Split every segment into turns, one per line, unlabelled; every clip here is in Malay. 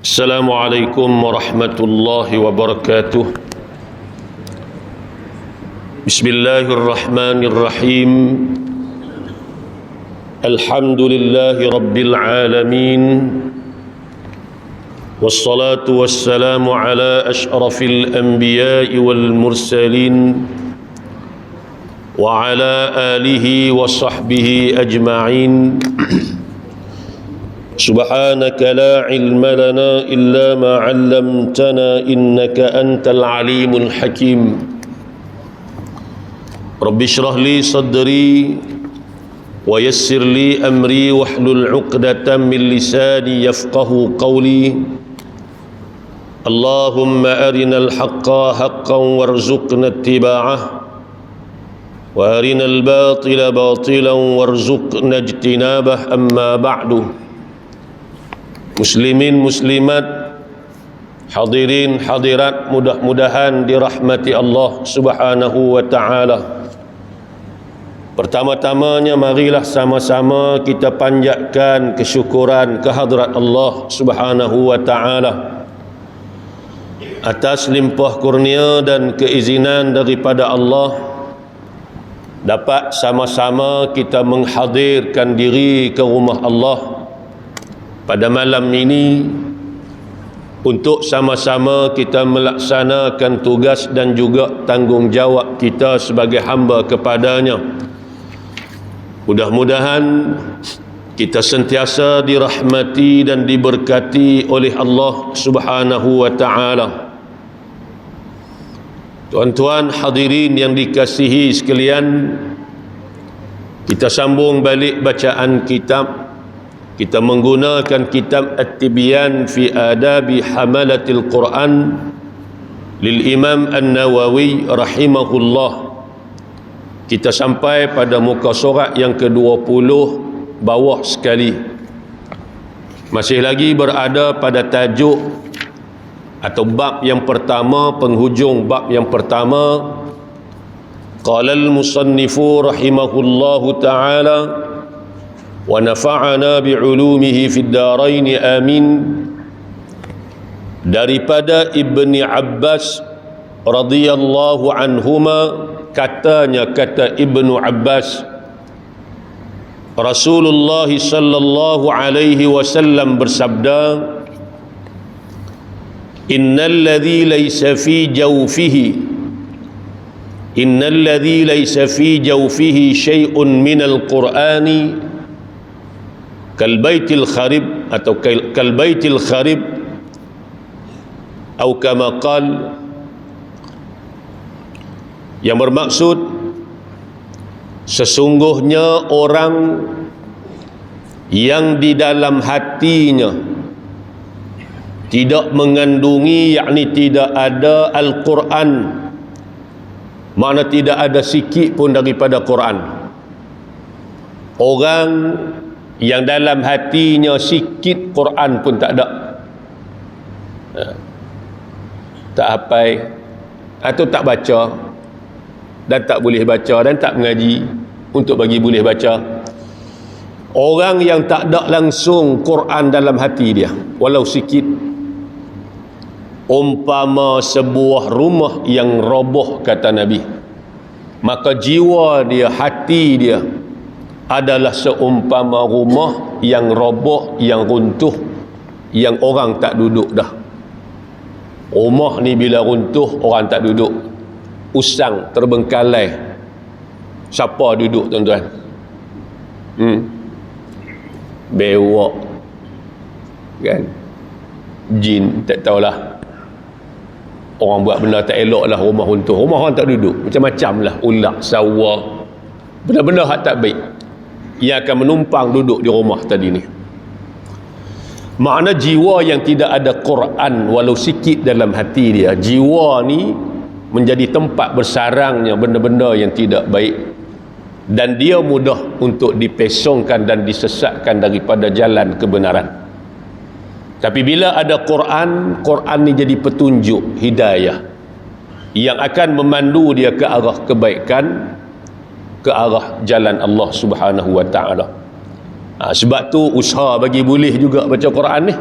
Assalamualaikum warahmatullahi wabarakatuh. Bismillahirrahmanirrahim. Alhamdulillahi rabbil alamin. Wassalatu wassalamu ala asyrafil anbiya'i wal mursalin wa ala alihi wa sahbihi ajma'in. سبحانك لا علم لنا إلا ما علمتنا إنك أنت العليم الحكيم رب اشرح لي صدري ويسر لي أمري واحلل عقدة من لساني يفقه قولي اللهم أرنا الحق حقا وارزقنا اتباعه وأرنا الباطل باطلا وارزقنا اجتنابه أما بعد. Muslimin muslimat, hadirin hadirat, mudah-mudahan dirahmati Allah Subhanahu wa taala. Pertama-tamanya marilah sama-sama kita panjatkan kesyukuran kehadrat Allah Subhanahu wa taala atas limpah kurnia dan keizinan daripada Allah dapat sama-sama kita menghadirkan diri ke rumah Allah pada malam ini untuk sama-sama kita melaksanakan tugas dan juga tanggungjawab kita sebagai hamba kepadanya. Mudah-mudahan kita sentiasa dirahmati dan diberkati oleh Allah Subhanahu wa taala. Tuan-tuan hadirin yang dikasihi sekalian, kita sambung balik bacaan kitab. Kita menggunakan kitab At-Tibyan fi Adabi Hamalatil Quran lil Imam An-Nawawi rahimahullah. Kita sampai pada muka surat yang ke-20 bawah sekali. Masih lagi berada pada tajuk atau bab yang pertama, penghujung bab yang pertama. Qala al-musannifu rahimahullahu ta'ala wa nafa'ana bi'ulumihi fid darain amin. Daripada Ibni Abbas radhiyallahu anhuma, katanya, kata Ibnu Abbas, Rasulullah sallallahu alaihi wasallam bersabda, innal ladzi laysa fi jawfihi syai'un minal qur'ani kalbaitil kharib atau kalbaitil kharib atau kama qal, yang bermaksud sesungguhnya orang yang di dalam hatinya tidak mengandungi, yakni tidak ada Al-Quran, makna tidak ada sikit pun daripada Quran. Orang yang dalam hatinya sikit Quran pun tak ada, tak hafal atau tak baca, dan tak boleh baca dan tak mengaji untuk bagi boleh baca. Orang yang tak ada langsung Quran dalam hati dia walau sikit, umpama sebuah rumah yang roboh, kata Nabi, maka jiwa dia, hati dia adalah seumpama rumah yang roboh, yang runtuh, yang orang tak duduk dah. Rumah ni bila runtuh, orang tak duduk, usang, terbengkalai, siapa duduk tuan-tuan? Bewak kan, jin, tak tahulah. Orang buat benda tak elok lah, rumah runtuh, rumah orang tak duduk, macam-macam lah, ulat, sawa, benda-benda hak tak baik yang akan menumpang duduk di rumah tadi ni. Makna jiwa yang tidak ada Quran walau sikit dalam hati dia, jiwa ni menjadi tempat bersarangnya benda-benda yang tidak baik, dan dia mudah untuk dipesongkan dan disesatkan daripada jalan kebenaran. Tapi bila ada Quran, Quran ni jadi petunjuk, hidayah yang akan memandu dia ke arah kebaikan, ke arah jalan Allah Subhanahu wa taala. Sebab tu usaha bagi boleh juga baca Quran ni.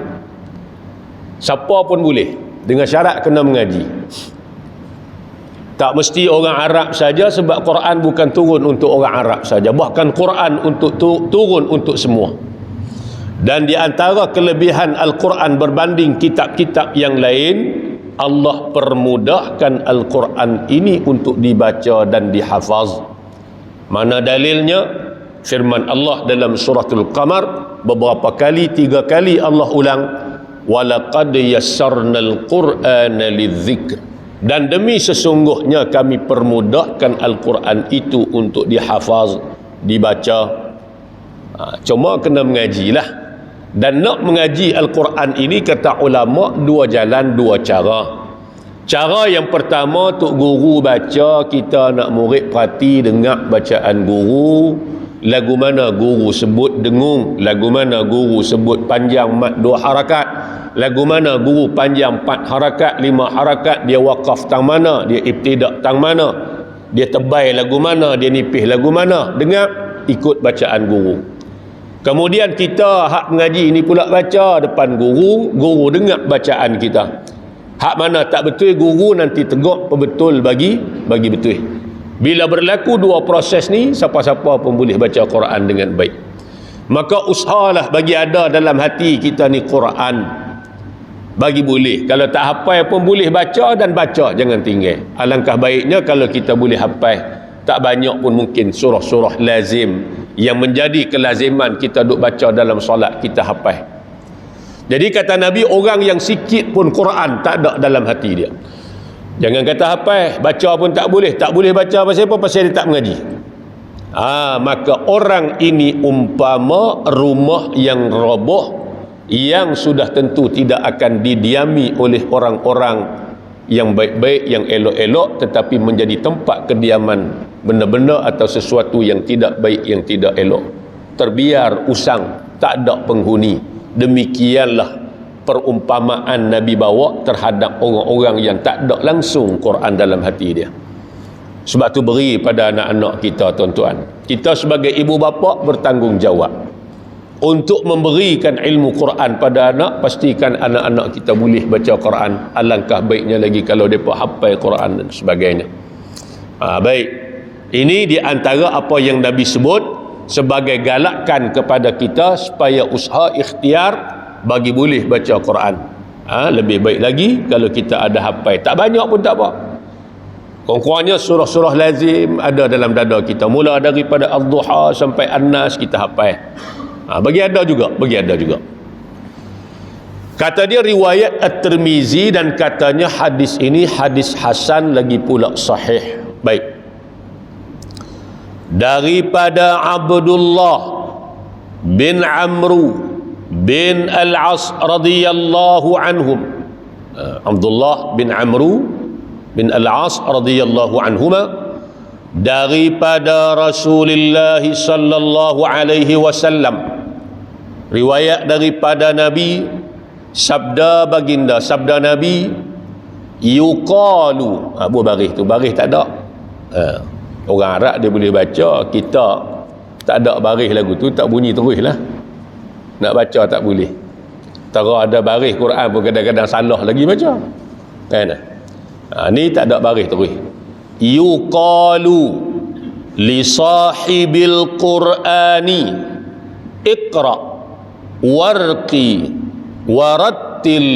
Siapa pun boleh, dengan syarat kena mengaji. Tak mesti orang Arab saja, sebab Quran bukan turun untuk orang Arab saja, bahkan Quran untuk turun untuk semua. Dan di antara kelebihan Al-Quran berbanding kitab-kitab yang lain, Allah permudahkan Al-Quran ini untuk dibaca dan dihafaz. Mana dalilnya? Firman Allah dalam suratul Qamar beberapa kali, 3 kali Allah ulang, walaqad yassarnal Qur'ana lidzikr, dan demi sesungguhnya kami permudahkan Al-Quran itu untuk dihafaz, dibaca. Cuma kena mengajilah. Dan nak mengaji Al-Quran ini, kata ulama, 2 jalan, 2 cara. Cara yang pertama, tok guru baca, kita nak murid perhati dengar bacaan guru. Lagu mana guru sebut dengung, lagu mana guru sebut panjang mat 2 harakat, lagu mana guru panjang 4 harakat, 5 harakat, dia wakaf tang mana, dia ibtidak tang mana, dia tebai lagu mana, dia nipih lagu mana. Dengar, ikut bacaan guru. Kemudian kita hak mengaji ini pula baca depan guru, guru dengar bacaan kita. Hak mana tak betul, guru nanti tegur betul bagi betul. Bila berlaku 2 proses ni, siapa-siapa pun boleh baca Quran dengan baik. Maka usahalah bagi ada dalam hati kita ni Quran. Bagi boleh, kalau tak hafal pun boleh baca, dan baca jangan tinggal. Alangkah baiknya kalau kita boleh hafal, tak banyak pun mungkin surah-surah lazim yang menjadi kelaziman kita duk baca dalam solat, kita hafal. Jadi kata Nabi, orang yang sikit pun Quran tak ada dalam hati dia, jangan kata hafal, baca pun tak boleh baca. Pasal apa? Pasal dia tak mengaji. Maka orang ini umpama rumah yang roboh, yang sudah tentu tidak akan didiami oleh orang-orang yang baik-baik, yang elok-elok, tetapi menjadi tempat kediaman benda-benda atau sesuatu yang tidak baik, yang tidak elok. Terbiar usang, tak ada penghuni. Demikianlah perumpamaan Nabi bawa terhadap orang-orang yang tak ada langsung Quran dalam hati dia. Sebab tu beri pada anak-anak kita, tuan-tuan. Kita sebagai ibu bapa bertanggungjawab untuk memberikan ilmu Quran pada anak. Pastikan anak-anak kita boleh baca Quran. Alangkah baiknya lagi kalau mereka hafal Quran dan sebagainya. Baik, ini di antara apa yang Nabi sebut sebagai galakan kepada kita supaya usaha ikhtiar bagi boleh baca Quran. Lebih baik lagi kalau kita ada hafal. Tak banyak pun tak apa. Kurang-kurangnya surah-surah lazim ada dalam dada kita. Mula daripada Al-Duha sampai An-Nas kita hafal. Bagi ada juga. Kata dia riwayat At-Tirmizi, dan katanya hadis ini hadis hasan lagi pula sahih. Baik. Daripada Abdullah bin Amru bin Al-As radhiyallahu anhum. Abdullah bin Amru bin Al-As radhiyallahu anhuma, daripada Rasulullah sallallahu alaihi wasallam. Riwayat daripada Nabi, sabda baginda, sabda Nabi, yuqalu. Baris tu, baris tak ada. Orang Arab dia boleh baca, kita tak ada baris lagu tu, tak bunyi terus lah. Nak baca tak boleh. Tara ada baris Quran pun kadang-kadang salah lagi baca. Kan? Ni tak ada baris terus. Yuqalu li sahibil Qur'ani iqra warqi warattil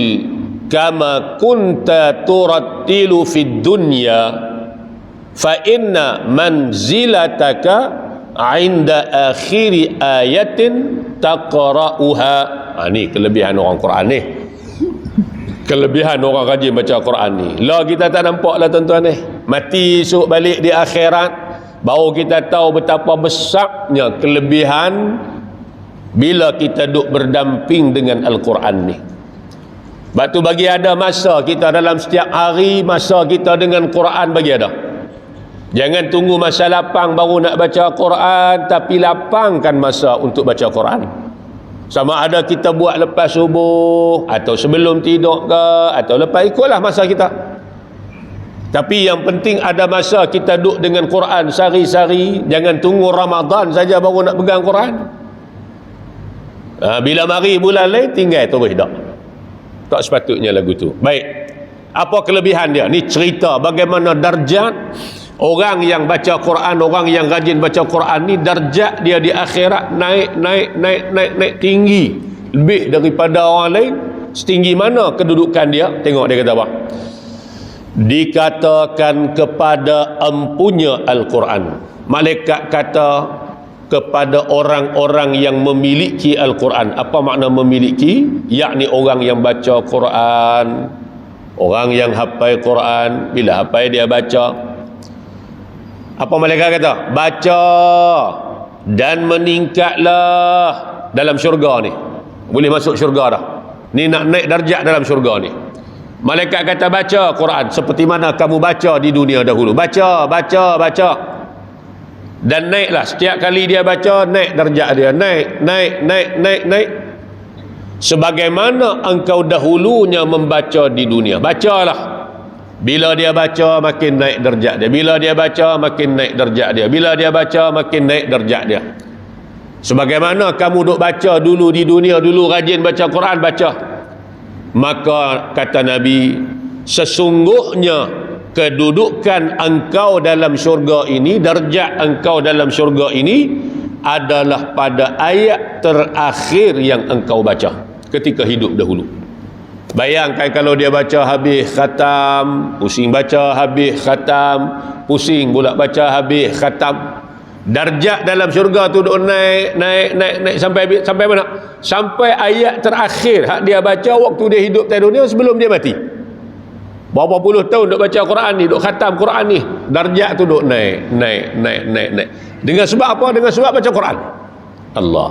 kama kunta turattilu fid dunya fa inna manzilataka inda akhiri ayatin taqra'uha. Ni kelebihan orang Quran ni. Kelebihan orang rajin baca Quran ni. Lah kita tak nampak lah tuan-tuan ni. Mati esok balik di akhirat, baru kita tahu betapa besarnya kelebihan bila kita duduk berdamping dengan Al-Quran ni. Sebab tu bagi ada masa kita dalam setiap hari, masa kita dengan Quran bagi ada. Jangan tunggu masa lapang baru nak baca Quran, tapi lapangkan masa untuk baca Quran. Sama ada kita buat lepas subuh, atau sebelum tidur ke, atau lepas, ikutlah masa kita. Tapi yang penting ada masa kita duduk dengan Quran sehari-hari. Jangan tunggu Ramadan saja baru nak pegang Quran. Bila mari bulan lain tinggal terus dah. Tak sepatutnya lagu tu. Baik, apa kelebihan dia? Ni cerita bagaimana darjat orang yang baca Quran, orang yang rajin baca Quran ni, darjat dia di akhirat naik tinggi, lebih daripada orang lain. Setinggi mana kedudukan dia? Tengok dia kata apa? Dikatakan kepada empunya Al-Quran. Malaikat kata kepada orang-orang yang memiliki Al-Quran. Apa makna memiliki? Yakni orang yang baca Quran, orang yang hafal Quran. Bila hafal dia baca, apa malaikat kata? Baca dan meningkatlah dalam syurga ni. Boleh masuk syurga dah. Ni nak naik darjat dalam syurga ni. Malaikat kata baca Quran seperti mana kamu baca di dunia dahulu. Baca. Dan naiklah, setiap kali dia baca, naik darjat dia, naik. Sebagaimana engkau dahulunya membaca di dunia. Bacalah. Bila dia baca, makin naik darjat dia. Bila dia baca, makin naik darjat dia. Bila dia baca, makin naik darjat dia. Sebagaimana kamu duk baca dulu di dunia, dulu rajin baca Quran, baca. Maka kata Nabi, sesungguhnya kedudukan engkau dalam syurga ini, darjat engkau dalam syurga ini adalah pada ayat terakhir yang engkau baca ketika hidup dahulu. Bayangkan kalau dia baca habis khatam, pusing baca habis khatam, pusing pula baca habis khatam. Darjat dalam syurga tu duk naik sampai mana? Sampai ayat terakhir hak dia baca waktu dia hidup di dunia sebelum dia mati. Berapa puluh tahun duk baca Quran ni, duk khatam Quran ni, darjat tu duk naik. Dengan sebab apa? Dengan sebab baca Quran. Allah.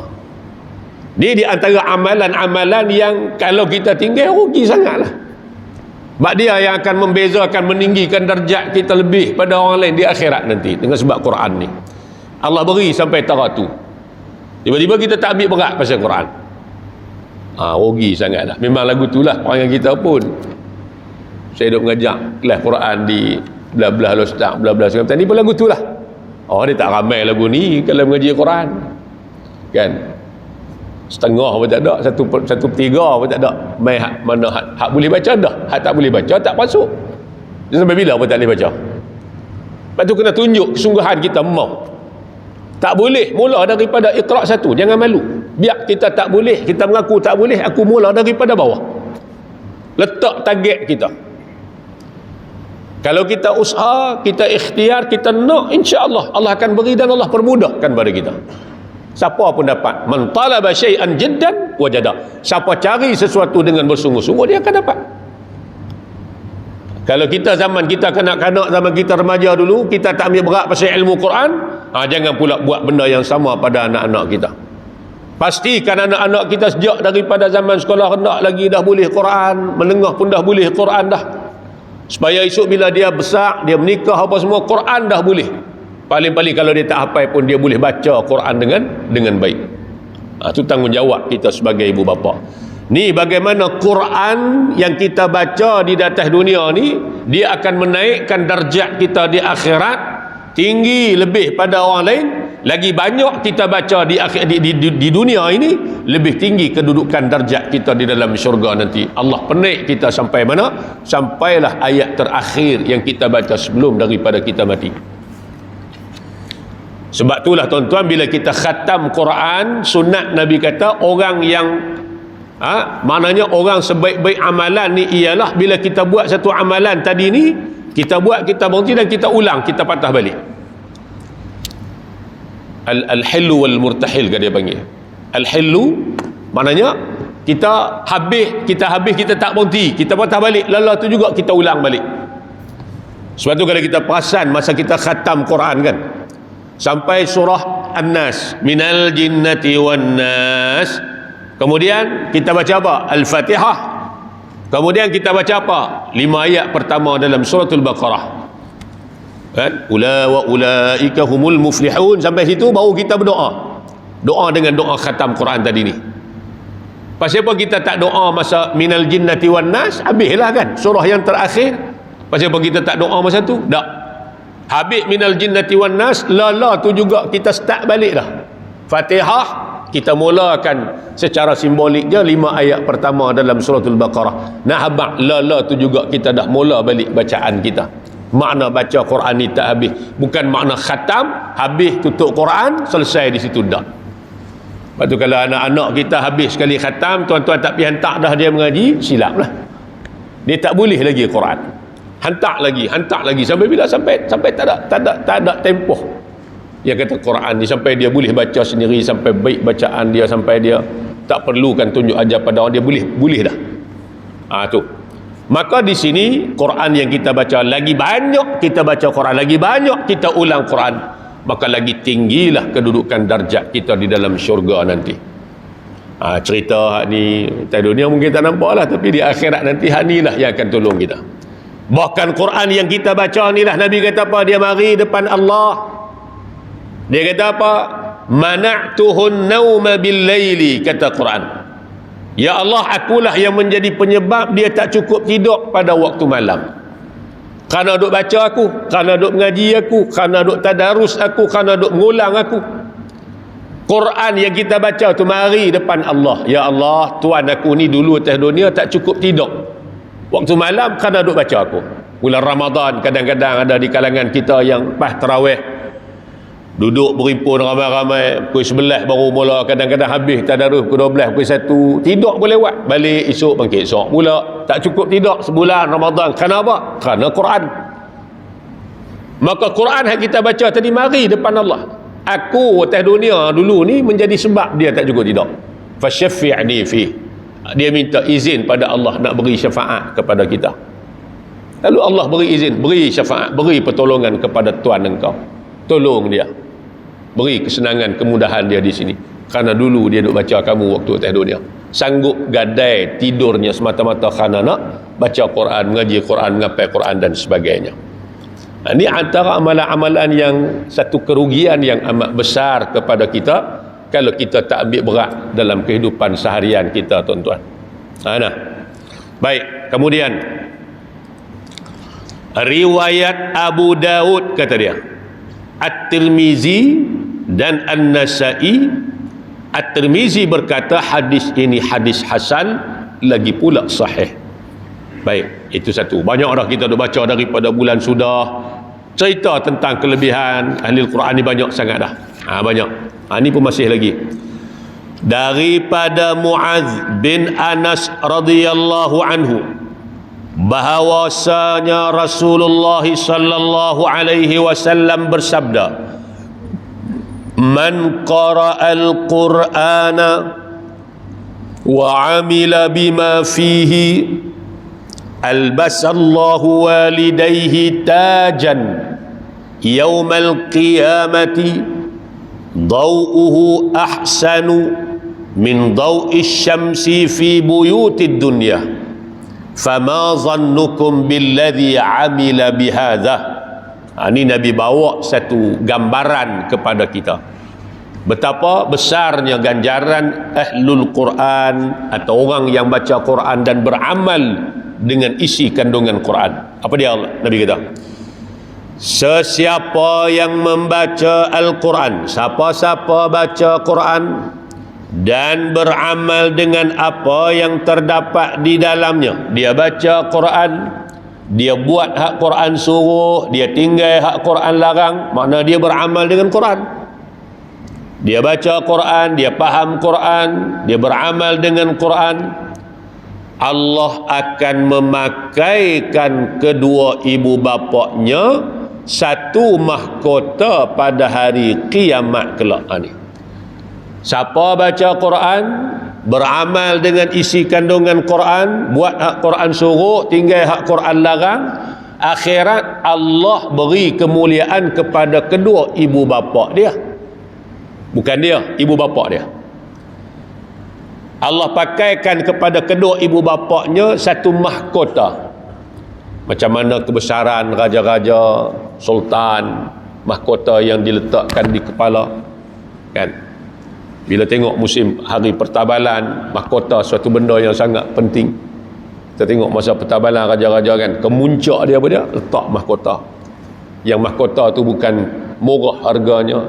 Ni di antara amalan-amalan yang kalau kita tinggal rugi sangatlah. Sebab dia yang akan membezakan, meninggikan darjat kita lebih pada orang lain di akhirat nanti dengan sebab Quran ni. Allah beri sampai taraf tu. Tiba-tiba kita tak ambil berat pasal Quran. Rugi sangatlah. Memang lagu itulah perangai kita pun. Saya duk mengajak kelas Quran di belah-belah Ustaz, belah-belah sekarang ni pun lagu itulah. Dia tak ramai lagu ni kalau mengaji Quran. Kan? Setengah pun tak ada, satu tiga pun tak ada. Mai mana hak boleh baca dah, hak tak boleh baca tak masuk. Dia sampai bila pun tak boleh baca. Lepas tu kena tunjuk kesungguhan kita mau. Tak boleh mula daripada Iqra' 1, jangan malu. Biar kita tak boleh, kita mengaku tak boleh, aku mula daripada bawah. Letak target kita. Kalau kita usaha, kita ikhtiar, kita nak, insya-Allah Allah akan beri dan Allah permudahkan pada kita. Siapa pun dapat. Man talaba syai'an jiddan wajada. Siapa cari sesuatu dengan bersungguh-sungguh, dia akan dapat. Kalau kita zaman kita kanak-kanak, zaman kita remaja dulu, kita tak ambil berat pasal ilmu Quran, jangan pula buat benda yang sama pada anak-anak kita. Pastikan anak-anak kita sejak daripada zaman sekolah rendah lagi dah boleh Quran, menengah pun dah boleh Quran dah. Supaya esok bila dia besar, dia menikah apa semua, Quran dah boleh. Paling-paling kalau dia tak hafal pun dia boleh baca Quran dengan baik. Itu tanggungjawab kita sebagai ibu bapa. Ni bagaimana Quran yang kita baca di atas dunia ni, dia akan menaikkan darjat kita di akhirat tinggi lebih pada orang lain. Lagi banyak kita baca di dunia ini, lebih tinggi kedudukan darjat kita di dalam syurga nanti. Allah penaik kita sampai mana? Sampailah ayat terakhir yang kita baca sebelum daripada kita mati. Sebab itulah tuan-tuan, bila kita khatam Quran, sunat Nabi kata orang yang maknanya orang sebaik-baik amalan ni ialah bila kita buat satu amalan tadi ni, kita buat, kita berhenti dan kita ulang, kita patah balik. Al-hillu wal-murtahil kan dia panggil. Al-hillu maknanya kita habis kita tak berhenti, kita patah balik, lalu tu juga kita ulang balik. Sebab tu kalau kita perasan masa kita khatam Quran kan, sampai surah An-Nas, minal jinnati wan nas, kemudian kita baca apa? Al-Fatihah. Kemudian kita baca apa? 5 ayat pertama dalam suratul Baqarah. Kan? Ula wa ulaika humul muflihun. Sampai situ baru kita berdoa. Doa dengan doa khatam Quran tadi ni. Pasal apa kita tak doa masa minal jinnati wan nas? Habislah kan surah yang terakhir. Pasal apa kita tak doa masa tu? Tak. Habis minal jinnati wan nas, lala tu juga kita start balik dah. Fatihah Kita mulakan secara simbolik je 5 ayat pertama dalam suratul Baqarah. Nak habaq la tu juga kita dah mula balik bacaan kita. Makna baca Quran ni tak habis. Bukan makna khatam, habis tutup Quran, selesai di situ dah. Lepas tu kalau anak-anak kita habis sekali khatam, tuan-tuan tak pergi hantar dah dia mengaji, silap lah. Dia tak boleh lagi Quran. Hantar lagi sampai bila? Sampai tak ada tempoh. Dia kata Quran ni sampai dia boleh baca sendiri, sampai baik bacaan dia, sampai dia tak perlukan tunjuk ajar pada orang, dia boleh dah. Tu. Maka di sini Quran yang kita baca, lagi banyak kita baca Quran, lagi banyak kita ulang Quran, maka lagi tinggilah kedudukan darjat kita di dalam syurga nanti. Cerita hak ni atas dunia mungkin tak nampak lah, tapi di akhirat nanti hak ni lah yang akan tolong kita. Bahkan Quran yang kita baca ni lah, Nabi kata apa? Dia mari depan Allah, dia kata apa? Mana'tuhun nauma bil laili, kata Quran. Ya Allah, akulah yang menjadi penyebab dia tak cukup tidur pada waktu malam. Kerana duk baca aku, kerana duk mengaji aku, kerana duk tadarus aku, kerana duk mengulang aku. Quran yang kita baca tu mari depan Allah. Ya Allah, Tuhan aku ni dulu atas dunia tak cukup tidur waktu malam kerana duk baca aku. Bulan Ramadan kadang-kadang ada di kalangan kita yang pas tarawih, duduk berimpun ramai-ramai, pukul 11 baru mula, kadang-kadang habis tadarus pukul 12, pukul 1, tidur boleh lewat, balik esok bangkit esok pula, tak cukup tidur sebulan Ramadan. Kerana apa? Kerana Quran. Maka Quran yang kita baca tadi mari depan Allah. Aku atas dunia dulu ni menjadi sebab dia tak cukup tidur. Fasyafi'ni fi. Dia minta izin pada Allah nak beri syafaat kepada kita. Lalu Allah beri izin, beri syafaat, beri pertolongan kepada Tuhan engkau. Tolong dia. Beri kesenangan, kemudahan dia di sini. Kerana dulu dia duk baca kamu waktu atas dunia. Sanggup gadai tidurnya semata-mata kerana nak baca Quran, mengaji Quran, mengapai Quran dan sebagainya. Ini antara amalan-amalan yang satu kerugian yang amat besar kepada kita kalau kita tak ambil berat dalam kehidupan seharian kita, tuan-tuan. Baik, kemudian riwayat Abu Daud kata dia, At-Tirmizi dan An-Nasai. At-Tirmizi berkata hadis ini hadis hasan, lagi pula sahih. Baik, itu satu. Banyak dah kita dah baca daripada bulan sudah, cerita tentang kelebihan ahli Al-Quran ni banyak sangat dah. Banyak. Ni pun masih lagi. Daripada Mu'adz bin Anas radhiyallahu anhu, bahawasanya Rasulullah sallallahu alaihi wasallam bersabda, man qara'al Qur'ana wa 'amila bima fihi albasallahu walidayhi tajan yaumal qiyamati daw'uhu ahsanu min daw'is syamsi fi buyutid dunya fama zannukum billadhi amila bihadha. Ini Nabi bawa satu gambaran kepada kita betapa besarnya ganjaran ahlul Quran atau orang yang baca Quran dan beramal dengan isi kandungan Quran. Apa dia Nabi kata? Sesiapa yang membaca Al-Quran, siapa-siapa baca Quran dan beramal dengan apa yang terdapat di dalamnya, dia baca Quran, dia buat hak Quran suruh, dia tinggal hak Quran larang, makna dia beramal dengan Quran. Dia baca Quran, dia faham Quran, dia beramal dengan Quran, Allah akan memakaikan kedua ibu bapaknya satu mahkota pada hari kiamat kelak. Siapa baca Quran, beramal dengan isi kandungan Quran, buat hak Quran suruh, tinggal hak Quran larang, akhirat Allah beri kemuliaan kepada kedua ibu bapa dia. Bukan dia, ibu bapa dia. Allah pakaikan kepada kedua ibu bapaknya satu mahkota. Macam mana kebesaran raja-raja, sultan, mahkota yang diletakkan di kepala, kan? Bila tengok musim hari pertabalan, mahkota suatu benda yang sangat penting. Kita tengok masa pertabalan raja-raja, kan, kemuncak dia apa dia? Letak mahkota. Yang mahkota tu bukan murah harganya,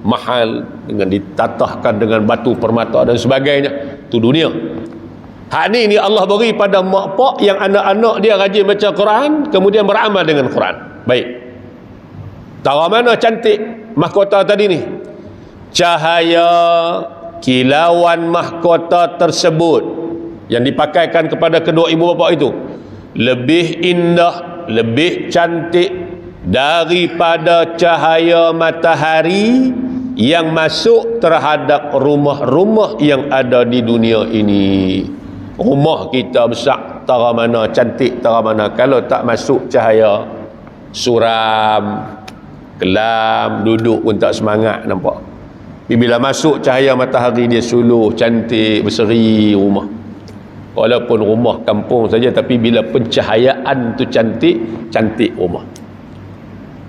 mahal, dengan ditatahkan dengan batu permata dan sebagainya. Itu dunia. Hak ni Allah beri pada mak pak yang anak-anak dia rajin baca Quran, kemudian beramal dengan Quran. Baik. Tahu mana cantik mahkota tadi ni? Cahaya kilauan mahkota tersebut yang dipakaikan kepada kedua ibu bapa itu lebih indah, lebih cantik daripada cahaya matahari yang masuk terhadap rumah-rumah yang ada di dunia ini. Rumah kita besar, tara mana cantik, tara mana, kalau tak masuk cahaya suram, kelam, duduk pun tak semangat, nampak. Bila masuk cahaya matahari, dia suluh, cantik, berseri rumah. Walaupun rumah kampung saja, tapi bila pencahayaan tu cantik, cantik rumah.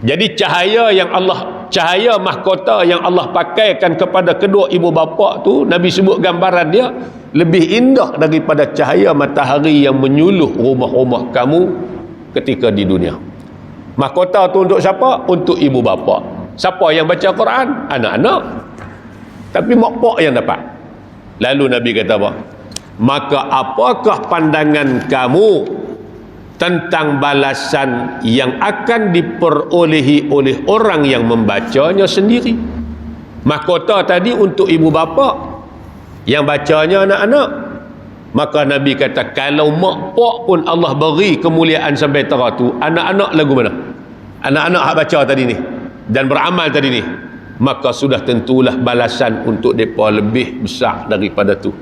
Jadi cahaya mahkota yang Allah pakaikan kepada kedua ibu bapa tu, Nabi sebut gambaran dia lebih indah daripada cahaya matahari yang menyuluh rumah-rumah kamu ketika di dunia. Mahkota tu untuk siapa? Untuk ibu bapa. Siapa yang baca Quran? Anak-anak. Tapi mak pak yang dapat. Lalu Nabi kata apa? Maka apakah pandangan kamu tentang balasan yang akan diperolehi oleh orang yang membacanya sendiri? Mahkota tadi untuk ibu bapa, yang bacanya anak-anak. Maka Nabi kata, kalau mak pak pun Allah beri kemuliaan sampai teratu, anak-anak lagu mana? Anak-anak hak baca tadi ni dan beramal tadi ni, maka sudah tentulah balasan untuk mereka lebih besar daripada tu.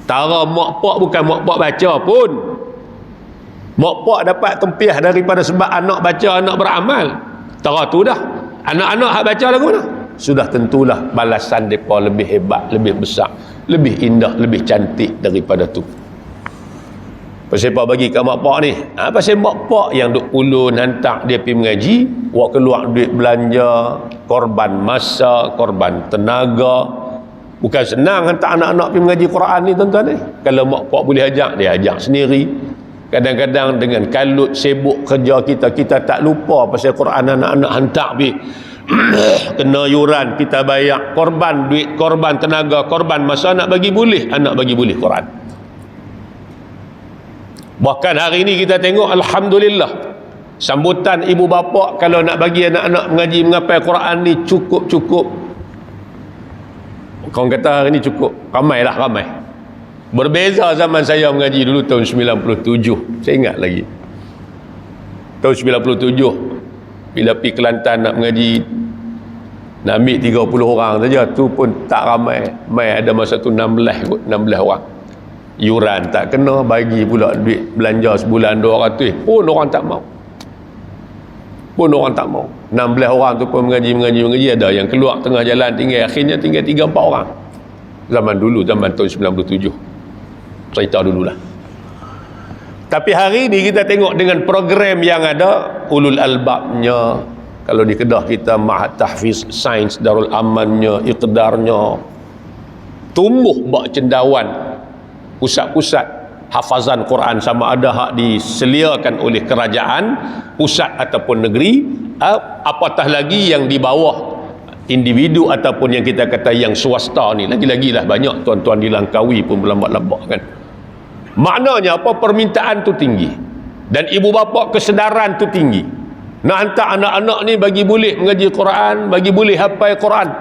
Tara mak pak bukan mak pak baca pun, mak pak dapat tempiah daripada sebab anak baca, anak beramal. Tara tu dah. Anak-anak hak baca lagu mana? Sudah tentulah balasan mereka lebih hebat, lebih besar, lebih indah, lebih cantik daripada tu. Pasal apa bagi kat mak pak ni? Pasal mak pak yang duk ulun hantar dia pergi mengaji, buat keluar duit belanja, korban masa, korban tenaga. Bukan senang hantar anak-anak pergi mengaji Quran ni tuan-tuan ni. Kalau mak pak boleh ajak, dia ajak sendiri. Kadang-kadang dengan kalut sibuk kerja kita tak lupa pasal Quran anak-anak hantar pergi. Kena yuran kita bayar, korban duit, korban tenaga, korban masa, nak bagi boleh, anak bagi boleh Quran. Bahkan hari ini kita tengok, alhamdulillah, sambutan ibu bapa kalau nak bagi anak-anak mengaji menghafal Quran ni cukup. Orang kata hari ni cukup, ramai. Berbeza zaman saya mengaji dulu tahun 97. Saya ingat lagi tahun 97 bila pergi Kelantan nak mengaji, nak ambil 30 orang saja, tu pun tak ramai. Mai ada masa tu 16 orang. Yuran tak kena, bagi pula duit belanja sebulan 200 pun orang tak mau. 16 orang tu pun mengaji, ada yang keluar tengah jalan tinggal, akhirnya tinggal 3-4 orang. Zaman dulu, zaman tahun 97. Cerita dululah. Tapi hari ni kita tengok dengan program yang ada, ulul albabnya, kalau di Kedah kita Ma'had Tahfiz Sains Darul Amannya, Iqdarnya, tumbuh bak cendawan pusat-pusat hafazan Quran, sama ada hak diseliakan oleh kerajaan pusat ataupun negeri, apatah lagi yang di bawah individu ataupun yang kita kata yang swasta ni, lagi-lagilah banyak tuan-tuan di Langkawi pun berlambak-lambak kan. Maknanya apa? Permintaan tu tinggi dan ibu bapa kesedaran tu tinggi. Nak hantar anak-anak ni bagi boleh mengaji Quran, bagi boleh hafal Quran.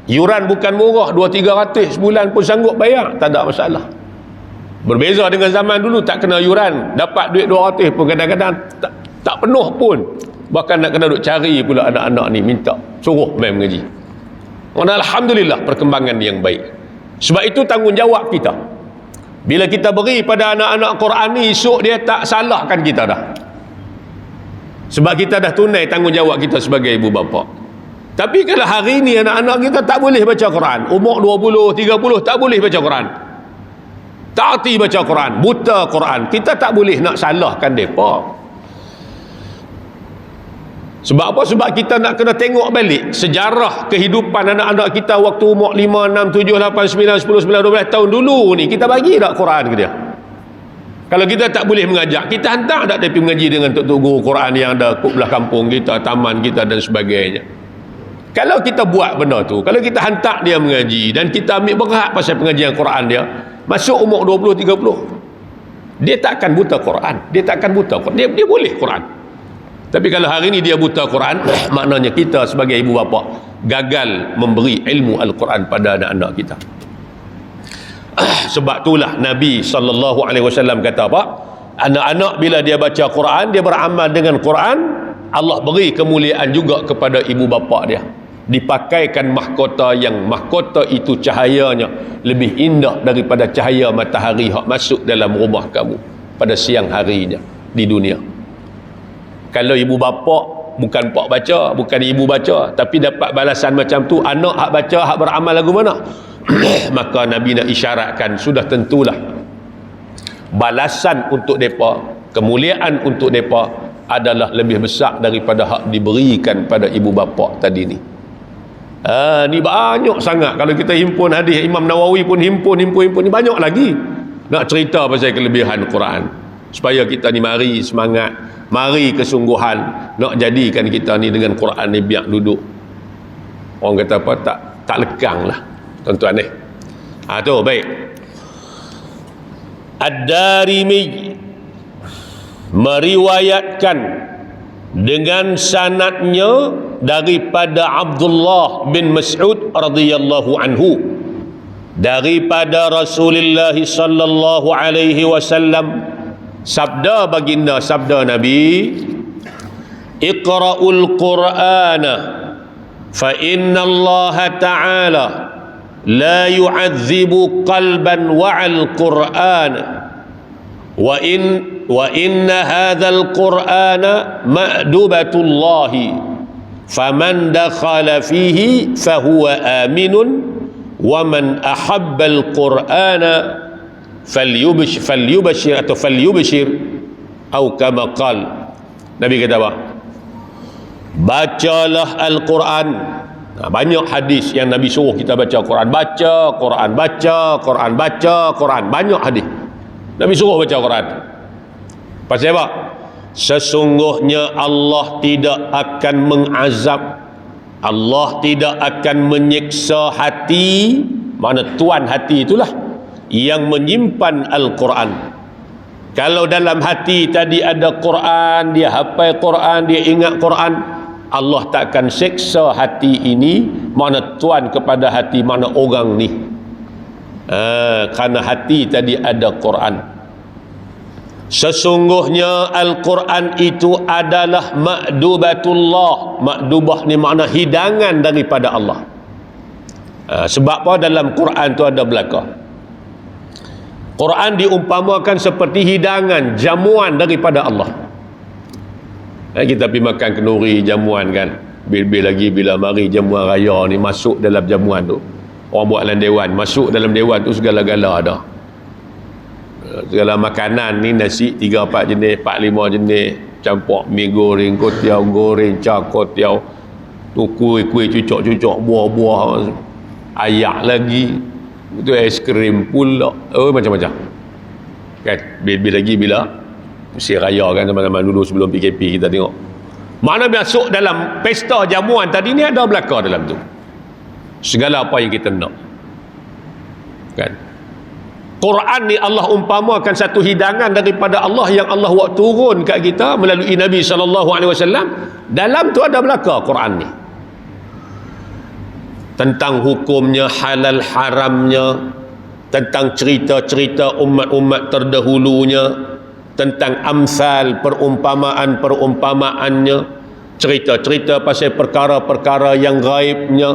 Yuran bukan murah, 200-300 sebulan pun sanggup bayar, tak ada masalah. Berbeza dengan zaman dulu, tak kena yuran, dapat duit 200 pun kadang-kadang tak penuh pun. Bahkan nak kena duk cari pula anak-anak ni, minta suruh main mengaji. Alhamdulillah perkembangan yang baik. Sebab itu tanggungjawab kita. Bila kita beri pada anak-anak Quran ni, esok dia tak salahkan kita dah. Sebab kita dah tunai tanggungjawab kita sebagai ibu bapa. Tapi kalau hari ni anak-anak kita tak boleh baca Quran, umur 20, 30 tak boleh baca Quran, tak erti baca Quran, buta Quran, kita tak boleh nak salahkan mereka. Sebab apa? Sebab kita nak kena tengok balik sejarah kehidupan anak-anak kita waktu umur 5, 6, 7, 8, 9, 10, 11, 12 tahun dulu ni. Kita bagi tak Quran ke dia? Kalau kita tak boleh mengajak, kita hantar tak dia pergi mengaji dengan tok-tok guru Quran yang ada kat belah kampung kita, taman kita dan sebagainya. Kalau kita buat benda tu, kalau kita hantar dia mengaji dan kita ambil berat pasal pengajian Quran dia, masuk umur 20-30, dia tak akan buta Quran. Dia tak akan buta Quran. Dia boleh Quran. Tapi kalau hari ni dia buta Quran, maknanya kita sebagai ibu bapa gagal memberi ilmu Al-Quran pada anak-anak kita. Sebab itulah Nabi SAW kata apa? Anak-anak bila dia baca Quran, dia beramal dengan Quran, Allah beri kemuliaan juga kepada ibu bapa dia. Dipakaikan mahkota yang mahkota itu cahayanya lebih indah daripada cahaya matahari yang masuk dalam rumah kamu pada siang harinya di dunia. Kalau ibu bapa bukan pak baca, bukan ibu baca, tapi dapat balasan macam tu, anak hak baca, hak beramal lagu mana? Maka Nabi nak isyaratkan, sudah tentulah balasan untuk mereka, kemuliaan untuk mereka adalah lebih besar daripada hak diberikan pada ibu bapa tadi ni. Ni banyak sangat. Kalau kita himpun hadis, Imam Nawawi pun himpun ni banyak lagi nak cerita pasal kelebihan Quran, supaya kita ni mari semangat, mari kesungguhan nak jadikan kita ni dengan Quran ni biar duduk, orang kata apa, tak lekang lah tuan-tuan ni. Tu baik. Ad-Darimi meriwayatkan dengan sanadnya daripada Abdullah bin Mas'ud radhiyallahu anhu, daripada Rasulullah sallallahu alaihi wasallam, sabda baginda, sabda Nabi, Iqra'ul Qur'ana fa inna Allah ta'ala la yu'adzibu qalban wa'al Qur'ana wa inna hadzal Qur'ana ma'dubatullahi faman dakhala fihi fahuwa aminun wa man ahabbal Qur'ana falyubashir atau kama qal. Nabi kata apa? Bacalah Al-Quran. Banyak hadis yang Nabi suruh kita baca Quran. Baca Quran, baca Quran, baca Quran. Banyak hadis Nabi suruh baca Quran. Pasal apa? Sesungguhnya Allah tidak akan mengazab, Allah tidak akan menyiksa hati, mana tuan hati itulah yang menyimpan Al-Quran. Kalau dalam hati tadi ada Quran, dia hafal Quran, dia ingat Quran, Allah tak akan seksa hati ini, mana tuan kepada hati mana orang ni. Kerana hati tadi ada Quran. Sesungguhnya Al-Quran itu adalah ma'dubatullah. Ma'dubah ni makna hidangan daripada Allah. Sebab apa? Dalam Quran tu ada belaka. Quran diumpamakan seperti hidangan, jamuan daripada Allah. Kita pergi makan kenduri, jamuan kan. Bil-bil lagi bila mari jamuan raya ni masuk dalam jamuan tu. Orang buat dalam dewan, masuk dalam dewan tu segala-gala ada. Segala makanan ni, nasi 3-4 jenis, 4-5 jenis, campur mi goreng, kotiau goreng, cakotiau, tu kuih-kuih cucuk-cucuk, buah-buah, ayak lagi, itu es krim pula, macam-macam kan. Bil-bil lagi bila Mesir Raya kan, zaman-zaman dulu sebelum PKP kita tengok. Mana masuk dalam pesta jamuan tadi ni ada belaka dalam tu. Segala apa yang kita nak. Kan? Quran ni Allah umpamakan satu hidangan daripada Allah yang Allah buat turun kat kita melalui Nabi SAW. Dalam tu ada belaka Quran ni. Tentang hukumnya, halal haramnya, tentang cerita-cerita umat-umat terdahulunya, tentang amsal, perumpamaan-perumpamaannya, cerita-cerita pasal perkara-perkara yang gaibnya,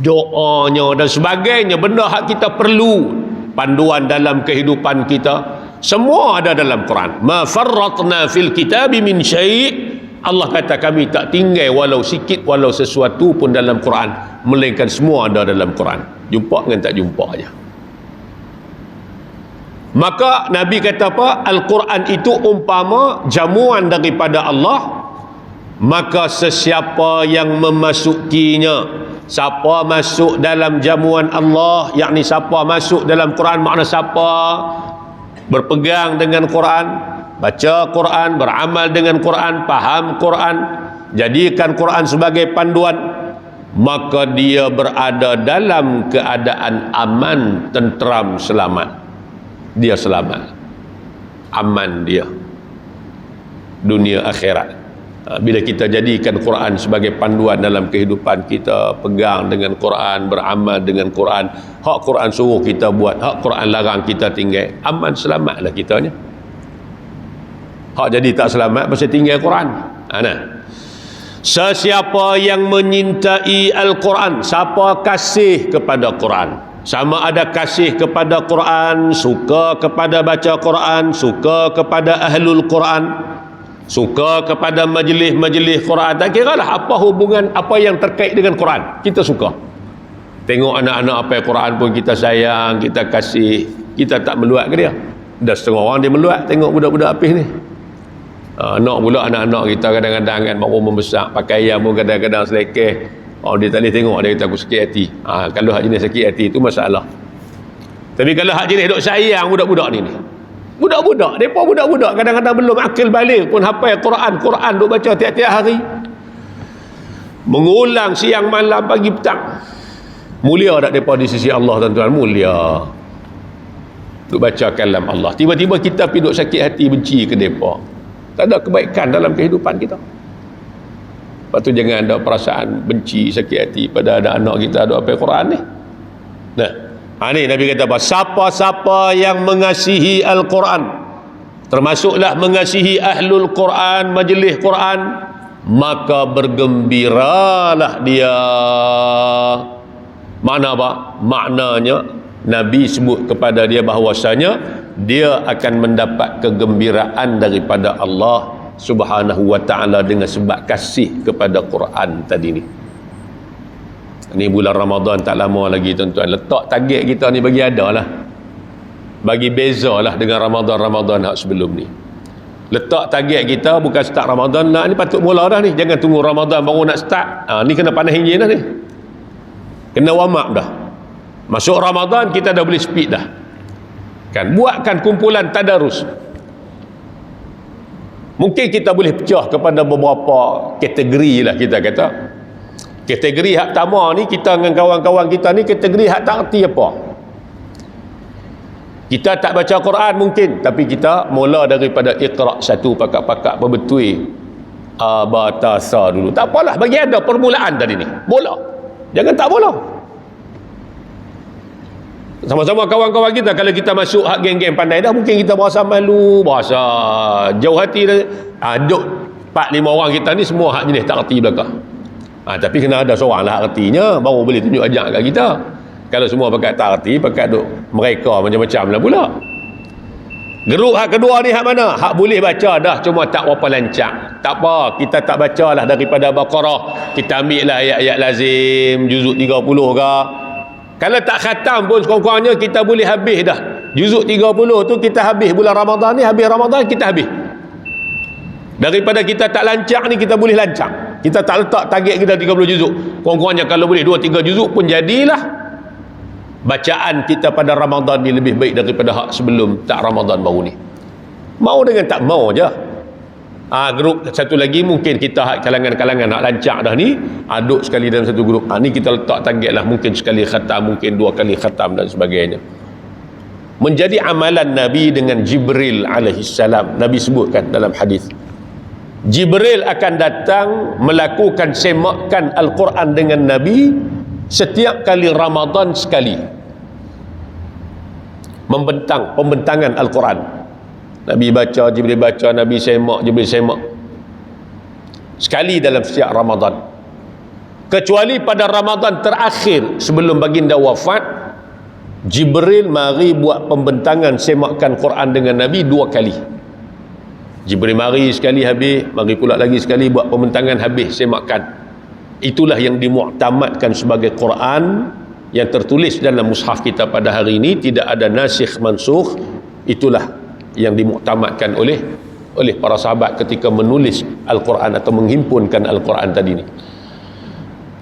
doanya dan sebagainya, benda hak kita perlu, panduan dalam kehidupan kita, semua ada dalam Quran. Ma farratna fil kitabi min syai'. Allah kata kami tak tinggal walau sikit, walau sesuatu pun dalam Quran, melainkan semua ada dalam Quran. Jumpa dengan tak jumpa aja. Maka Nabi kata apa? Al-Quran itu umpama jamuan daripada Allah. Maka sesiapa yang memasukinya, siapa masuk dalam jamuan Allah, yakni siapa masuk dalam Quran, makna siapa berpegang dengan Quran, baca Quran, beramal dengan Quran, faham Quran, jadikan Quran sebagai panduan, maka dia berada dalam keadaan aman, tenteram, selamat. Dia selamat, aman dia dunia akhirat. Bila kita jadikan Quran sebagai panduan dalam kehidupan kita, pegang dengan Quran, beramal dengan Quran, hak Quran suruh kita buat, hak Quran larang kita tinggal, aman selamatlah kitanya. Hak jadi tak selamat pasal tinggal Quran. Nah, sesiapa yang menyintai Al-Quran, siapa kasih kepada Quran, sama ada kasih kepada Quran, suka kepada baca Quran, suka kepada ahlul Quran, suka kepada majlis-majlis Quran, tak kira lah apa hubungan, apa yang terkait dengan Quran, kita suka. Tengok anak-anak apa Quran pun kita sayang, kita kasih, kita tak meluat ke dia. Dah setengah orang dia meluat tengok budak-budak apis ni. Nak pula anak-anak kita kadang-kadang kan baru membesar, pakaian pun kadang-kadang selekeh. Dia tak boleh tengok, dia kata aku sakit hati. Kalau hak jenis sakit hati itu masalah. Tapi kalau hak jenis duk sayang budak-budak ni, budak-budak, mereka budak-budak kadang-kadang belum akil balik pun hafal Quran duk baca tiap-tiap hari, mengulang siang malam pagi petang. Mulia tak mereka di sisi Allah, tuan-tuan? Mulia. Duk baca kalam Allah, tiba-tiba kita pergi duk sakit hati, benci ke mereka. Tak ada kebaikan dalam kehidupan kita. Lepas tu jangan ada perasaan benci, sakit hati pada anak-anak kita duk hafal Quran ni. Nah, ni Nabi kata apa? Siapa-siapa yang mengasihi Al-Quran, termasuklah mengasihi ahlul Quran, majlis Quran, maka bergembiralah dia. Makna apa? Maknanya Nabi sebut kepada dia bahawasanya dia akan mendapat kegembiraan daripada Allah Subhanahu wa ta'ala dengan sebab kasih kepada Quran tadi ni. Ni bulan Ramadan tak lama lagi, tuan-tuan. Letak target kita ni bagi ada lah, bagi beza lah dengan Ramadan hak sebelum ni. Letak target kita bukan start Ramadan nak ni, patut mula dah ni, jangan tunggu Ramadan baru nak start. Ni kena panas enjin dah ni, kena warm up dah. Masuk Ramadan kita dah boleh speed dah kan. Buatkan kumpulan tadarus. Mungkin kita boleh pecah kepada beberapa kategori lah, kita kata. Kategori hak pertama ni, kita dengan kawan-kawan kita ni, kategori hak tak erti apa. Kita tak baca Quran mungkin, tapi kita mula daripada Iqra' satu pakak-pakak berbetui abatasa dulu. Tak apalah, bagi ada permulaan tadi ni. Mula. Jangan tak mula. Sama-sama kawan-kawan kita, kalau kita masuk hak geng-geng pandai dah, mungkin kita berasa malu, berasa jauh hati dah. Duk 4-5 orang kita ni semua hak jenis tak erti belakang. Tapi kena ada seorang lah artinya, baru boleh tunjuk ajak kat kita. Kalau semua pakai tak arti, pakai duk mereka macam-macam lah pula. Geruk hak kedua ni hak mana? Hak boleh baca dah, cuma tak berapa lancak. Tak apa, kita tak baca lah daripada Baqarah, kita ambil lah ayat-ayat lazim, juzuk 30 ke. Kalau tak khatam pun sekurang-kurangnya kita boleh habis dah. Juzuk 30 tu kita habis bulan Ramadan ni, habis Ramadan kita habis. Daripada kita tak lancak ni, kita boleh lancak. Kita tak letak target kita 30 juzuk. Kurang-kurangnya kalau boleh 2-3 juzuk pun jadilah. Bacaan kita pada Ramadan ni lebih baik daripada hak sebelum tak Ramadan baru ni. Mau dengan tak mau je. Grup satu lagi mungkin kita kalangan-kalangan nak lancak dah ni, aduk sekali dalam satu grup. Ni kita letak target lah, mungkin sekali khatam, mungkin 2 kali khatam dan sebagainya. Menjadi amalan Nabi dengan Jibril alaihissalam. Nabi sebutkan dalam hadis, Jibril akan datang melakukan semakan Al-Quran dengan Nabi setiap kali Ramadan sekali. Pembentangan Al-Quran. Nabi baca, Jibril baca, Nabi semak, Jibril semak. Sekali dalam setiap Ramadan. Kecuali pada Ramadan terakhir sebelum baginda wafat, Jibril mari buat pembentangan semakan Quran dengan Nabi 2 kali. Jibril mari sekali habis, mari pula lagi sekali buat pembentangan habis semakan. Itulah yang dimuktamadkan sebagai Quran yang tertulis dalam mushaf kita pada hari ini, tidak ada nasikh mansukh. Itulah yang dimuktamadkan oleh para sahabat ketika menulis Al-Quran atau menghimpunkan Al-Quran tadi ni.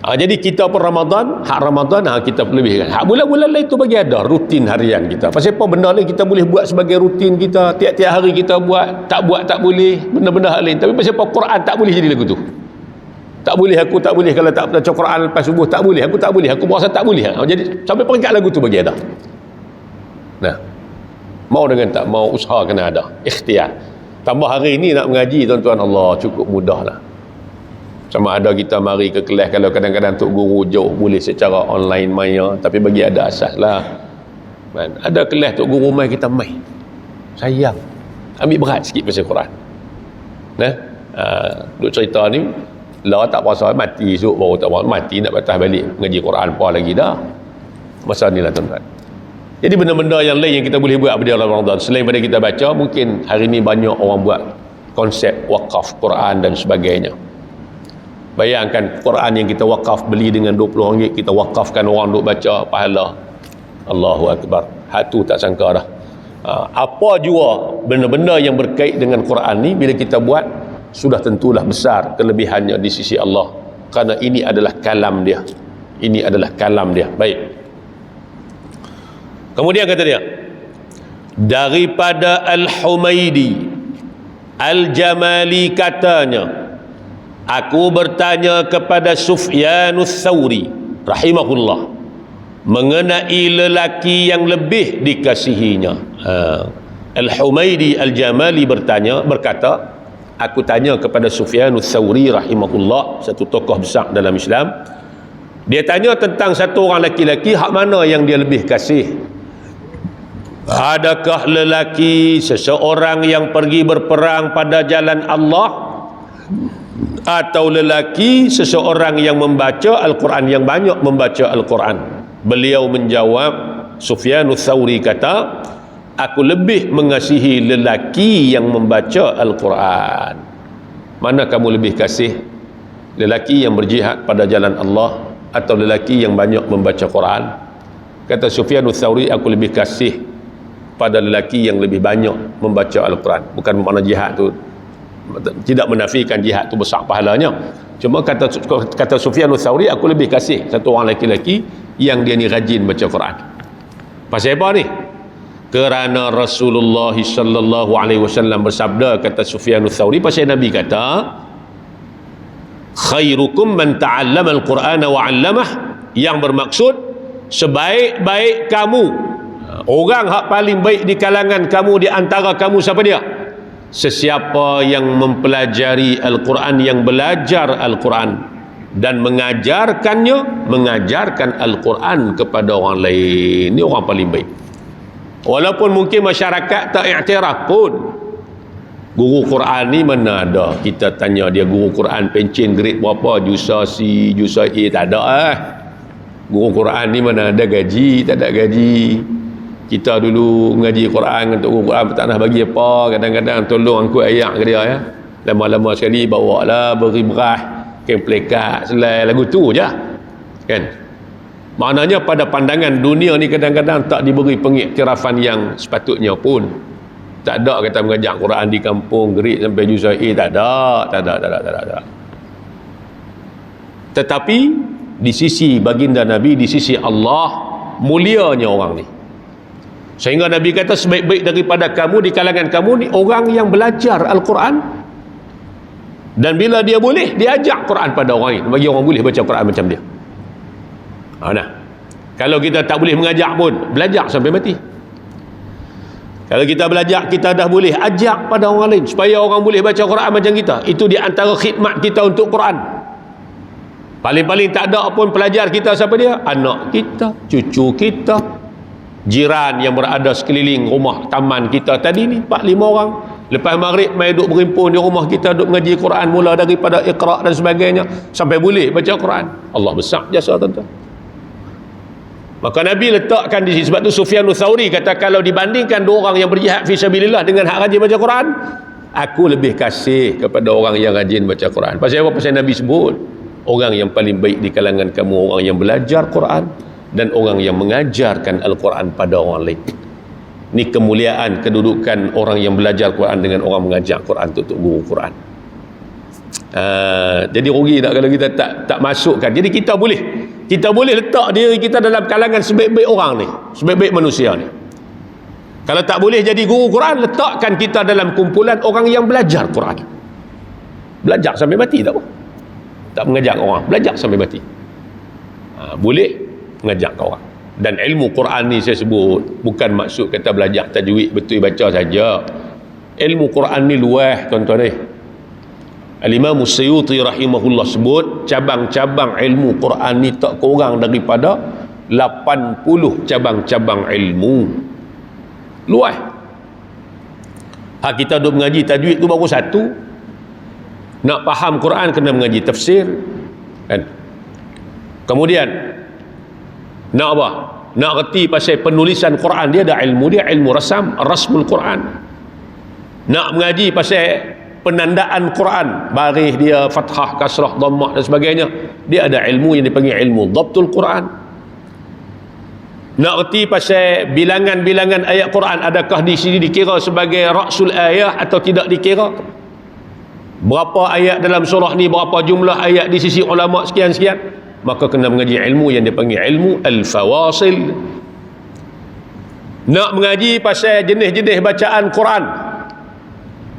Jadi kita per Ramadan, hak Ramadan kita lebihkan. Hak bulan-bulan lain tu bagi ada rutin harian kita. Pasal apa benda lain kita boleh buat sebagai rutin kita, tiap-tiap hari kita buat tak boleh, benda-benda hal lain. Tapi pasal apa Quran tak boleh jadi lagu tu. Tak boleh, aku tak boleh kalau tak baca Quran lepas subuh, tak boleh, aku tak boleh, aku berasa tak boleh. Jadi sampai peringkat lagu tu bagi ada. Nah, mau dengan tak mau, usaha kena ada, ikhtiar. Tambah hari ni nak mengaji tuan-tuan, Allah cukup mudah lah. Sama ada kita mari ke kelas, kalau kadang-kadang Tok Guru jauh boleh secara online maya, tapi bagi ada asas lah. Ada kelas Tok Guru mai, kita mai, sayang ambil berat sikit pasal Quran. Nah, duk cerita ni lah tak puasa mati, esok baru tak puasa mati, nak batas balik mengaji Quran apa lagi dah. Masa ni lah tuan-tuan. Jadi benda-benda yang lain yang kita boleh buat pada Ramadan, selain pada kita baca, mungkin hari ni banyak orang buat konsep wakaf Quran dan sebagainya. Bayangkan Quran yang kita wakaf, beli dengan RM20, kita wakafkan orang duk baca, pahala. Allahu Akbar. Hak tu tak sangka dah. Apa jua benda-benda yang berkait dengan Quran ni, bila kita buat, sudah tentulah besar kelebihannya di sisi Allah, kerana ini adalah kalam dia. Ini adalah kalam dia. Baik. Kemudian kata dia, daripada Al-Humaidi Al-Jamali katanya, aku bertanya kepada Sufyanus Thawri rahimahullah mengenai lelaki yang lebih dikasihinya. Al-Humaidi Al-Jamali berkata, aku tanya kepada Sufyanus Thawri rahimahullah, satu tokoh besar dalam Islam. Dia tanya tentang satu orang lelaki, hak mana yang dia lebih kasih? Adakah lelaki seseorang yang pergi berperang pada jalan Allah, atau lelaki seseorang yang membaca Al-Quran, yang banyak membaca Al-Quran? Beliau menjawab, Sufyanus Thawri kata, aku lebih mengasihi lelaki yang membaca Al-Quran. Mana kamu lebih kasih? Lelaki yang berjihad pada jalan Allah atau lelaki yang banyak membaca Quran? Kata Sufyanus Thawri, aku lebih kasih pada lelaki yang lebih banyak membaca Al-Quran. Bukan makna jihad tu, tidak menafikan jihad tu besar pahalanya. Cuma kata Sufyanus Thawri, aku lebih kasih satu orang lelaki yang dia ni rajin baca Quran. Pasal apa ni? Kerana Rasulullah sallallahu alaihi wasallam bersabda, kata Sufyanus Thawri, pasal Nabi kata, khairukum man ta'allama al-Qur'ana wa 'allamah, yang bermaksud sebaik-baik kamu, orang hak paling baik di kalangan kamu, di antara kamu, siapa dia? Sesiapa yang mempelajari Al-Quran, yang belajar Al-Quran dan mengajarkan Al-Quran kepada orang lain. Ini orang paling baik. Walaupun mungkin masyarakat tak iktiraf pun, guru Quran ni mana ada kita tanya dia guru Quran pencen grade berapa, jusa C, jusa A, tak ada. Guru Quran ni mana ada gaji, tak ada gaji. Kita dulu mengaji Quran untuk guru Quran, tak nak bagi apa, kadang-kadang tolong angkut ayat ke dia, ya. Lama-lama sekali bawa lah, beri berah, kain plekat, selai lagu tu je, kan. Maknanya pada pandangan dunia ni kadang-kadang tak diberi pengiktirafan yang sepatutnya pun. Tak ada kata mengajar Quran di kampung grade sampai juzah A, tak ada. Tetapi di sisi baginda Nabi, di sisi Allah, mulianya orang ni. Sehingga Nabi kata, sebaik-baik daripada kamu di kalangan kamu ni orang yang belajar Al-Quran, dan bila dia boleh, dia ajak Quran pada orang lain, bagi orang boleh baca Quran macam dia. Nah, kalau kita tak boleh mengajak pun, belajar sampai mati. Kalau kita belajar, kita dah boleh ajak pada orang lain supaya orang boleh baca Quran macam kita. Itu di antara khidmat kita untuk Quran. Paling-paling tak ada pun pelajar kita, siapa dia? Anak kita, cucu kita, jiran yang berada sekeliling rumah taman kita tadi ni, 4-5 orang. Lepas maghrib mai duk berimpun di rumah kita, duk mengaji Quran, mula daripada Iqra dan sebagainya sampai boleh baca Quran. Allah besar jasa tuan-tuan. Maka Nabi letakkan di sini. Sebab tu Sufyanus Thawri kata, kalau dibandingkan dua orang yang berjihad fi sabilillah dengan hak rajin baca Quran, aku lebih kasih kepada orang yang rajin baca Quran. Pasal apa? Pasal Nabi sebut, orang yang paling baik di kalangan kamu orang yang belajar Quran dan orang yang mengajarkan Al-Quran pada orang lain. Ini kemuliaan kedudukan orang yang belajar Quran dengan orang mengajar Quran untuk guru Quran. Jadi rugi tak kalau kita tak masukkan. Jadi kita boleh letak diri kita dalam kalangan sebaik-baik orang ni, sebaik-baik manusia ni. Kalau tak boleh jadi guru Quran, letakkan kita dalam kumpulan orang yang belajar Quran. Belajar sampai mati tak apa. tak mengajak orang, belajar sampai mati. Boleh mengajak orang. Dan ilmu Quran ni saya sebut bukan maksud kata belajar tajwid betul baca saja. Ilmu Quran ni luas tuan-tuan ni. Al-Imam Suyuti rahimahullah sebut cabang-cabang ilmu Quran ni tak kurang daripada 80 cabang-cabang ilmu. Luas. Kita duk mengaji tajwid tu baru satu. Nak faham Quran kena mengaji tafsir, kan? Kemudian nak apa? Nak reti pasal penulisan Quran, dia ada ilmu dia, ilmu rasmul Quran. Nak mengaji pasal penandaan Quran, baris dia, fathah, kasrah, dhammah dan sebagainya, dia ada ilmu yang dipanggil ilmu dhabtul Quran. Nak reti pasal bilangan-bilangan ayat Quran, adakah di sini dikira sebagai ra'sul ayat atau tidak dikira? Berapa ayat dalam surah ni, berapa jumlah ayat di sisi ulama sekian-sekian, maka kena mengaji ilmu yang dipanggil ilmu al-fawasil. Nak mengaji pasal jenis-jenis bacaan Quran,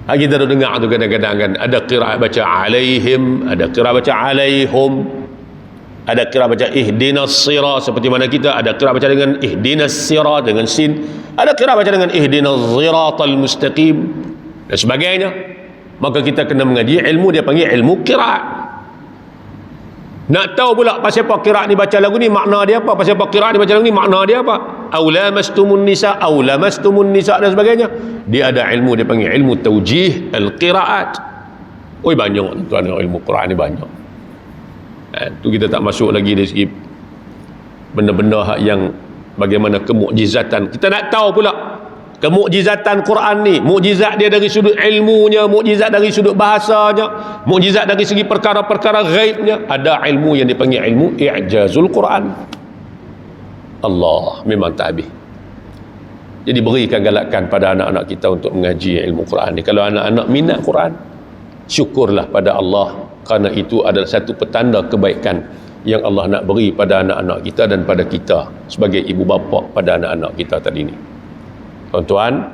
kita dah dengar tu kadang-kadang kan, ada qiraat baca alaihim, ada qiraat baca alaihum, ada qiraat baca ihdinas sirah seperti mana kita, ada qiraat baca dengan ihdinas sirah dengan sin, ada qiraat baca dengan ihdinas siratal mustaqim dan sebagainya. Maka kita kena mengaji ilmu dia panggil ilmu qiraat. Nak tahu pula pasal apa qiraat ni baca lagu ni, makna dia apa, pasal apa qiraat ni baca lagu ni, makna dia apa, aulamastumun nisa, aulamastumun nisa dan sebagainya. Dia ada ilmu dia panggil ilmu taujih al-qiraat. Oi, banyak tuan, ilmu Quran ni banyak. Tu kita tak masuk lagi dari segi benda-benda yang bagaimana kemukjizatan. Kita nak tahu pula kemukjizatan Quran ni, mukjizat dia dari sudut ilmunya, mukjizat dari sudut bahasanya, mukjizat dari segi perkara-perkara ghaibnya. Ada ilmu yang dipanggil ilmu i'jazul Quran. Allah, memang tak habis. Jadi berikan galakan pada anak-anak kita untuk mengaji ilmu Quran ni. Kalau anak-anak minat Quran, syukurlah pada Allah, kerana itu adalah satu petanda kebaikan yang Allah nak beri pada anak-anak kita dan pada kita sebagai ibu bapa pada anak-anak kita tadi ni. Tuan-tuan,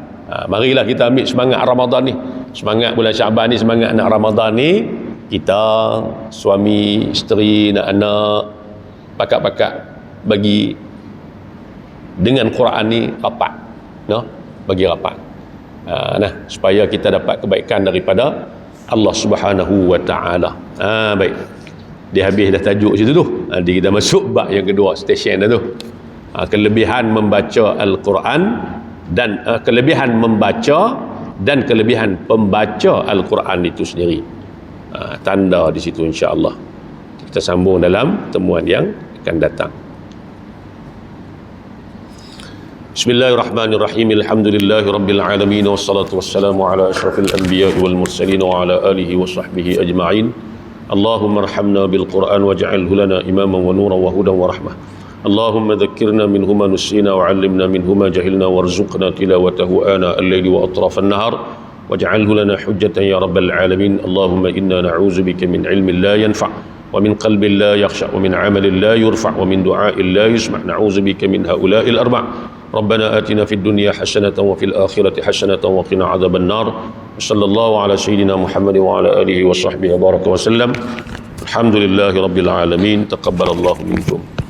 marilah kita ambil semangat Ramadan ni, semangat bulan Syaban ni, semangat nak Ramadan ni, kita suami, isteri, anak-anak, pakat-pakat bagi dengan Quran ni rapat, bagi rapat, supaya kita dapat kebaikan daripada Allah Subhanahu wa ta'ala. Baik, dia habis dah tajuk situ tu. Nanti kita masuk bab yang kedua, stesen dah tu. Kelebihan membaca Al-Quran dan kelebihan membaca dan kelebihan pembaca Al-Quran itu sendiri. Tanda di situ insya-Allah. Kita sambung dalam temuan yang akan datang. Bismillahirrahmanirrahim. Alhamdulillahi rabbil alamin wassalatu wassalamu ala asyrafil anbiya'i wal mursalin wa ala alihi wa sahbihi ajma'in. Allahumma arhamna bil Qur'an waj'alhu lana imaman wa nuran wa hudan wa rahmah. اللهم ذكرنا منه ما نسينا وعلمنا منه ما جهلنا وارزقنا تلاوته آناء الليل وأطراف النهار واجعله لنا حجة يا رب العالمين. اللهم إنا نعوذ بك من علم لا ينفع ومن قلب لا يخشع ومن عمل لا يرفع ومن دعاء لا يسمع. نعوذ بك من هؤلاء الأربع. ربنا آتنا في الدنيا حسنة وفي الآخرة حسنة وقنا عذاب النار. وصلى الله على سيدنا محمد وعلى آله وصحبه وبارك وسلم. الحمد لله رب العالمين. تقبل الله منكم.